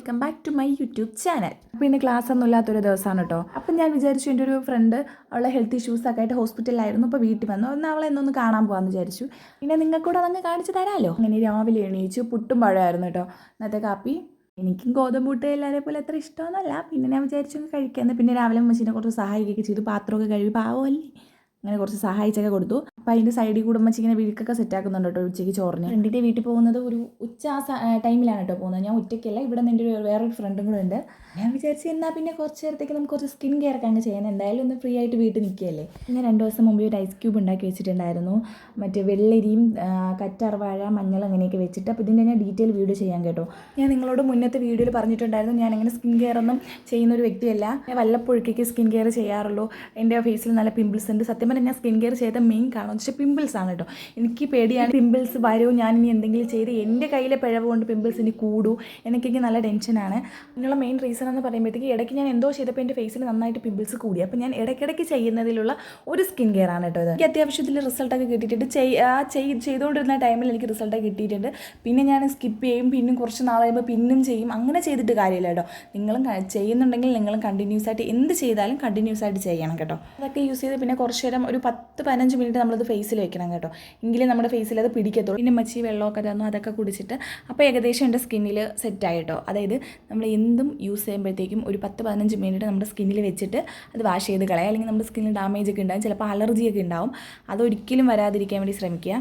Welcome back to my YouTube channel. അപ്പോൾ ഇന്ന് class ഒന്നും ഇല്ലാത്തൊരു ദിവസമാണ് കേട്ടോ. അപ്പം ഞാൻ വിചാരിച്ചു എൻ്റെ ഒരു ഫ്രണ്ട് അവളെ ഹെൽത്ത് ഇഷ്യൂസൊക്കെ ആയിട്ട് ഹോസ്പിറ്റലിലായിരുന്നു. അപ്പോൾ വീട്ടിൽ വന്നു ഒന്ന് അവളെ എന്നൊന്ന് കാണാൻ പോകാമെന്ന് വിചാരിച്ചു. പിന്നെ നിങ്ങൾക്കൂടെ അതങ്ങ് കാണിച്ച് തരാമല്ലോ. അങ്ങനെ രാവിലെ എണീച്ചു പുട്ടും പഴമായിരുന്നു കേട്ടോ ഇന്നത്തെ കാപ്പി. എനിക്കും ഗോതമ്പൂട്ട് എല്ലാവരെ പോലെ അത്ര ഇഷ്ടമൊന്നുമല്ല. പിന്നെ ഞാൻ വിചാരിച്ചു കഴിക്കാമെന്ന്. പിന്നെ രാവിലെ അമ്മച്ചീനെ കുറച്ച് സഹായിക്കുകയൊക്കെ ചെയ്തു. പാത്രമൊക്കെ കഴുകി പാവമല്ലേ അങ്ങനെ കുറച്ച് സഹായിച്ചൊക്കെ കൊടുത്തു. അപ്പോൾ അതിൻ്റെ സൈഡിൽ കൂടെ അമ്മച്ചി ഇങ്ങനെ വിഴുക്കൊക്കെ സെറ്റാക്കുന്നുണ്ട് കേട്ടോ ഉച്ചയ്ക്ക് ചോറിന്. ഫ്രണ്ടിൻ്റെ വീട്ടിൽ പോകുന്നത് ഒരു ഉച്ച ടൈമിലാണ് കേട്ടോ പോകുന്നത്. ഞാൻ ഒറ്റയ്ക്കല്ല, ഇവിടെ നിന്ന് എൻ്റെ വേറൊരു ഫ്രണ്ടും കൂടെ ഉണ്ട്. ഞാൻ വിചാരിച്ചു എന്നാൽ പിന്നെ കുറച്ച് നേരത്തേക്ക് നമുക്ക് കുറച്ച് സ്കിൻ കെയർ ഒക്കെ അങ്ങ് ചെയ്യാൻ, എന്തായാലും ഒന്ന് ഫ്രീ ആയിട്ട് വീട്ടിൽ നിൽക്കുകയല്ലേ. ഞാൻ 2 ദിവസം മുമ്പ് ഒരു ഐസ് ക്യൂബ് ഉണ്ടാക്കി വെച്ചിട്ടുണ്ടായിരുന്നു. മറ്റേ വെള്ളരിയും കറ്റാർവാഴ മഞ്ഞൾ അങ്ങനെയൊക്കെ വെച്ചിട്ട്. അപ്പോൾ ഇതിൻ്റെ ഞാൻ ഡീറ്റെയിൽ വീഡിയോ ചെയ്യാൻ കേട്ടോ. ഞാൻ നിങ്ങളോട് മുന്നത്തെ വീഡിയോയിൽ പറഞ്ഞിട്ടുണ്ടായിരുന്നു ഞാൻ അങ്ങനെ സ്കിൻ കെയർ ഒന്നും ചെയ്യുന്ന ഒരു വ്യക്തിയല്ല. ഞാൻ വല്ലപ്പോഴേക്ക് സ്കിൻ കെയർ ചെയ്യാറുള്ളൂ. എൻ്റെ ഫേസിൽ നല്ല പിമ്പിൾസ് ഉണ്ട്. സത്യം പറഞ്ഞാൽ ഞാൻ സ്കിൻ കെയർ ചെയ്ത മെയിൻ കാരണം വെച്ചാൽ പിമ്പിൾസ് ആണ് കേട്ടോ. എനിക്ക് പേടിയാണ് പിമ്പിൾസ് വരുമോ, ഞാനിനി എന്തെങ്കിലും ചെയ്ത് എൻ്റെ കയ്യിലെ പിഴവ് കൊണ്ട് പിമ്പിൾസ് ഇനി കൂടൂ എനിക്ക് നല്ല ടെൻഷനാണ്. അതിനുള്ള മെയിൻ റീസൺ എന്ന് പറയുമ്പോഴത്തേക്ക് ഇടയ്ക്ക് ഞാൻ എന്തോ ചെയ്തപ്പോൾ എൻ്റെ ഫേസിൽ നന്നായിട്ട് പിമ്പിൾസ് കൂടി. അപ്പോൾ ഞാൻ ഇടയ്ക്കിടയ്ക്ക് ചെയ്യുന്നതിലുള്ള ഒരു സ്കിൻ കെയർ ആണ് കേട്ടോ ഇത്. എനിക്ക് അത്യാവശ്യത്തിൽ റിസൾട്ടൊക്കെ കിട്ടിയിട്ടുണ്ട്. ചെയ്തുകൊണ്ടിരുന്ന ടൈമിൽ എനിക്ക് റിസൾട്ടൊക്കെ കിട്ടിയിട്ടുണ്ട്. പിന്നെ ഞാൻ സ്കിപ്പ് ചെയ്യും, പിന്നും കുറച്ച് നാൾ കഴിയുമ്പോൾ പിന്നും ചെയ്യും. അങ്ങനെ ചെയ്തിട്ട് കാര്യമില്ല കേട്ടോ. നിങ്ങളും ചെയ്യുന്നുണ്ടെങ്കിൽ നിങ്ങളും കണ്ടിന്യൂസ് ആയിട്ട് എന്ത് ചെയ്താലും കണ്ടിന്യൂസ് ആയിട്ട് ചെയ്യണം കേട്ടോ. അതൊക്കെ യൂസ് ചെയ്ത് പിന്നെ കുറച്ച് നേരം ഒരു 10-15 മിനിറ്റ് നമ്മളത് ഫേസിൽ വെക്കണം കേട്ടോ. എങ്കിലും നമ്മുടെ ഫേസിൽ അത് പിടിക്കത്തുള്ളൂ. പിന്നെ മച്ചി വെള്ളമൊക്കെ തന്നു, അതൊക്കെ കുടിച്ചിട്ട് അപ്പോൾ ഏകദേശം എൻ്റെ സ്കിന്നിൽ സെറ്റായി കേട്ടോ. അതായത് നമ്മൾ എന്തും യൂസ് ചെയ്യുമ്പോഴത്തേക്കും ഒരു 10-15 മിനിറ്റ് നമ്മുടെ സ്കിന്നിൽ വെച്ചിട്ട് അത് വാഷ് ചെയ്ത് കളയുക. അല്ലെങ്കിൽ നമ്മുടെ സ്കിന്നിൽ ഡാമേജ് ഒക്കെ ഉണ്ടാകും, ചിലപ്പോൾ അലർജിയൊക്കെ ഉണ്ടാവും. അതൊരിക്കലും വരാതിരിക്കാൻ വേണ്ടി ശ്രമിക്കുക.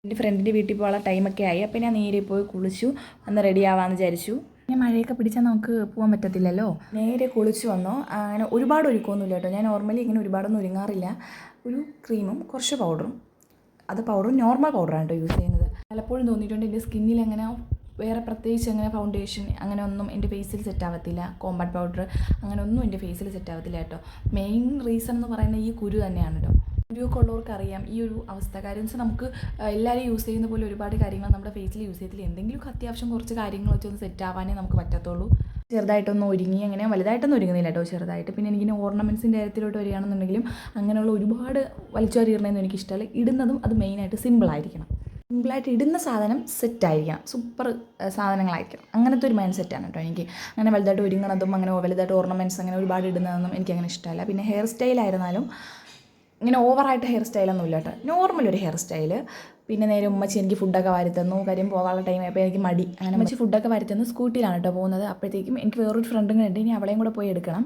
എൻ്റെ ഫ്രണ്ടിൻ്റെ വീട്ടിൽ പോകാനുള്ള ടൈമൊക്കെ ആയി. അപ്പോൾ ഞാൻ നേരെ പോയി കുളിച്ചു ഒന്ന് റെഡി ആവാമെന്ന് വിചാരിച്ചു. പിന്നെ മഴയൊക്കെ പിടിച്ചാൽ നമുക്ക് പോകാൻ പറ്റത്തില്ലല്ലോ. നേരെ കുളിച്ച് വന്നോ. അങ്ങനെ ഒരുപാട് ഒരുക്കമൊന്നുമില്ല കേട്ടോ. ഞാൻ നോർമലി ഇങ്ങനെ ഒരുപാടൊന്നും ഒരുങ്ങാറില്ല. ഒരു ക്രീമും കുറച്ച് പൗഡറും, അത് പൗഡറും നോർമൽ പൗഡറാണ് കേട്ടോ യൂസ് ചെയ്യുന്നത്. പലപ്പോഴും തോന്നിയിട്ടുണ്ട് എൻ്റെ സ്കിന്നിൽ അങ്ങനെ വേറെ പ്രത്യേകിച്ച് അങ്ങനെ ഫൗണ്ടേഷൻ അങ്ങനെ ഒന്നും എൻ്റെ ഫേസിൽ സെറ്റ് ആവത്തില്ല. കോമ്പാക്ട് പൗഡർ അങ്ങനെ ഒന്നും എൻ്റെ ഫേസിൽ സെറ്റ് ആവത്തില്ല കേട്ടോ. മെയിൻ റീസൺ എന്ന് പറയുന്നത് ഈ കുരു തന്നെയാണ് കേട്ടോ. കുരുവൊക്കെ ഉള്ളവർക്ക് അറിയാം ഈ ഒരു അവസ്ഥ. കാര്യം വെച്ചാൽ നമുക്ക് എല്ലാവരും യൂസ് ചെയ്യുന്ന പോലെ ഒരുപാട് കാര്യങ്ങൾ നമ്മുടെ ഫേസിൽ യൂസ് ചെയ്തില്ല. എന്തെങ്കിലും അത്യാവശ്യം കുറച്ച് കാര്യങ്ങൾ വെച്ചൊന്ന് സെറ്റ് ആവാനേ നമുക്ക് പറ്റത്തുള്ളൂ. ചെറുതായിട്ടൊന്ന് ഒരുങ്ങി, അങ്ങനെ വലുതായിട്ടൊന്നും ഒരുങ്ങുന്നില്ല കേട്ടോ, ചെറുതായിട്ട്. പിന്നെ എനിക്കിങ്ങനെ ഓർണമെൻറ്റ്സിൻ്റെ കാര്യത്തിലോട്ട് വരികയാണെന്നുണ്ടെങ്കിലും അങ്ങനെയുള്ള ഒരുപാട് വലിച്ചെറിയണമെന്നും എനിക്കിഷ്ടമല്ല. ഇടുന്നതും അത് മെയിനായിട്ട് സിമ്പിളായിരിക്കണം. സിമ്പിളായിട്ട് ഇടുന്ന സാധനം സെറ്റായിരിക്കണം, സൂപ്പർ സാധനങ്ങളായിരിക്കണം. അങ്ങനത്തെ ഒരു മൈൻഡ് സെറ്റാണ് കേട്ടോ എനിക്ക്. അങ്ങനെ വലുതായിട്ട് ഒരുങ്ങണതും അങ്ങനെ വലുതായിട്ട് ഓർണമെൻറ്റ്സ് അങ്ങനെ ഒരുപാട് ഇടുന്നതൊന്നും എനിക്കങ്ങനെ ഇഷ്ടമല്ല. പിന്നെ ഹെയർ സ്റ്റൈലായിരുന്നാലും ഇങ്ങനെ ഓവറായിട്ട് ഹെയർ സ്റ്റൈലൊന്നും ഇല്ല കേട്ടോ, നോർമൽ ഒരു ഹെയർ സ്റ്റൈല്. പിന്നെ നേരെ ഉമ്മച്ചി എനിക്ക് ഫുഡൊക്കെ വരുത്തുന്നു. കാര്യം പോകാനുള്ള ടൈം ആയപ്പോൾ എനിക്ക് മടി. അങ്ങനെ ഉമ്മച്ചി ഫുഡൊക്കെ വരുത്തുന്നു. സ്കൂട്ടിയിലാണ് കേട്ടോ പോകുന്നത്. അപ്പോഴത്തേക്കും എനിക്ക് വേറൊരു ഫ്രണ്ടും കൂടെ ഉണ്ട്, ഇനി അവളെയും കൂടെ പോയി എടുക്കണം.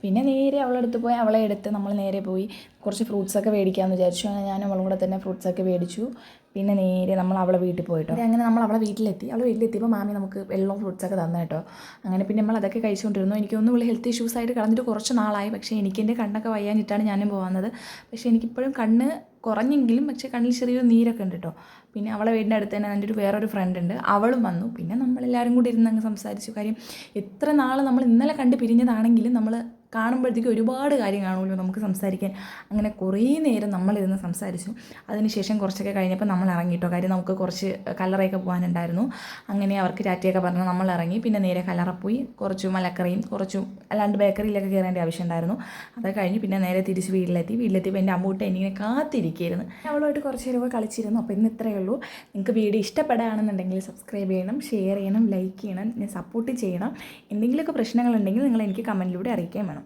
പിന്നെ നേരെ അവളെടുത്ത് പോയി അവളെ എടുത്ത് നമ്മൾ നേരെ പോയി കുറച്ച് ഫ്രൂട്ട്സൊക്കെ മേടിക്കാമെന്ന് വിചാരിച്ചു. അങ്ങനെ ഞാനും അവളും കൂടെ തന്നെ ഫ്രൂട്ട്സൊക്കെ മേടിച്ചു. പിന്നെ നേരെ നമ്മൾ അവളെ വീട്ടിൽ പോയിട്ടോ. അങ്ങനെ നമ്മൾ അവളെ വീട്ടിലെത്തി. അവളെ വീട്ടിലെത്തിയപ്പോൾ മാമി നമുക്ക് വെള്ളവും ഫ്രൂട്ട്സൊക്കെ തന്നു കേട്ടോ. അങ്ങനെ പിന്നെ നമ്മൾ അതൊക്കെ കഴിച്ചുകൊണ്ടിരുന്നു. എനിക്കൊന്നും ഉള്ള ഹെൽത്ത് ഇഷ്യൂസ് ആയിട്ട് കളഞ്ഞിട്ട് കുറച്ച് നാളായി. പക്ഷേ എനിക്കെൻ്റെ കണ്ണൊക്കെ വയ്യാഞ്ഞിട്ടാണ് ഞാനും പോകുന്നത്. പക്ഷേ എനിക്കിപ്പോഴും കണ്ണ് കുറഞ്ഞെങ്കിലും പക്ഷേ കണ്ണിൽ ചെറിയൊരു നീരൊക്കെ ഉണ്ട് കേട്ടോ. പിന്നെ അവളെ വീടിൻ്റെ അടുത്ത് തന്നെ എൻ്റെ വേറൊരു ഫ്രണ്ട് ഉണ്ട്, അവളും വന്നു. പിന്നെ നമ്മളെല്ലാവരും കൂടി ഇരുന്ന് അങ്ങ് സംസാരിച്ചു. കാര്യം എത്ര നാൾ നമ്മൾ ഇന്നലെ കണ്ട് പിരിഞ്ഞതാണെങ്കിലും നമ്മൾ കാണുമ്പോഴത്തേക്കും ഒരുപാട് കാര്യം കാണുമല്ലോ നമുക്ക് സംസാരിക്കാൻ. അങ്ങനെ കുറേ നേരം നമ്മളിരുന്ന് സംസാരിച്ചു. അതിനുശേഷം കുറച്ചൊക്കെ കഴിഞ്ഞപ്പോൾ നമ്മൾ ഇറങ്ങിയിട്ടോ. കാര്യം നമുക്ക് കുറച്ച് കല്ലറയൊക്കെ പോകാനുണ്ടായിരുന്നു. അങ്ങനെ അവർക്ക് ടാറ്റയൊക്കെ പറഞ്ഞ് നമ്മൾ ഇറങ്ങി. പിന്നെ നേരെ കല്ലറ പോയി കുറച്ച് മലക്കറിയും കുറച്ചും അല്ലാണ്ട് ബേക്കറിയിലൊക്കെ കയറേണ്ട ആവശ്യമുണ്ടായിരുന്നു. അതൊക്കെ കഴിഞ്ഞ് പിന്നെ നേരെ തിരിച്ച് വീട്ടിലെത്തിയപ്പോൾ എൻ്റെ അമ്മൂട്ട എനിക്കിങ്ങനെ കാത്തിരിക്കുകയായിരുന്നു. അവളുമായിട്ട് കുറച്ച് നേരം കളിച്ചിരുന്നു. അപ്പോൾ ഇന്ന് ഇത്രയേ ഉള്ളൂ. നിങ്ങൾക്ക് വീഡിയോ ഇഷ്ടപ്പെടുകയാണെന്നുണ്ടെങ്കിൽ സബ്സ്ക്രൈബ് ചെയ്യണം, ഷെയർ ചെയ്യണം, ലൈക്ക് ചെയ്യണം, എന്നെ സപ്പോർട്ട് ചെയ്യണം. എന്തെങ്കിലുമൊക്കെ പ്രശ്നങ്ങളുണ്ടെങ്കിൽ നിങ്ങൾ എനിക്ക് കമൻറ്റിലൂടെ അറിയിക്കുകയും വേണം.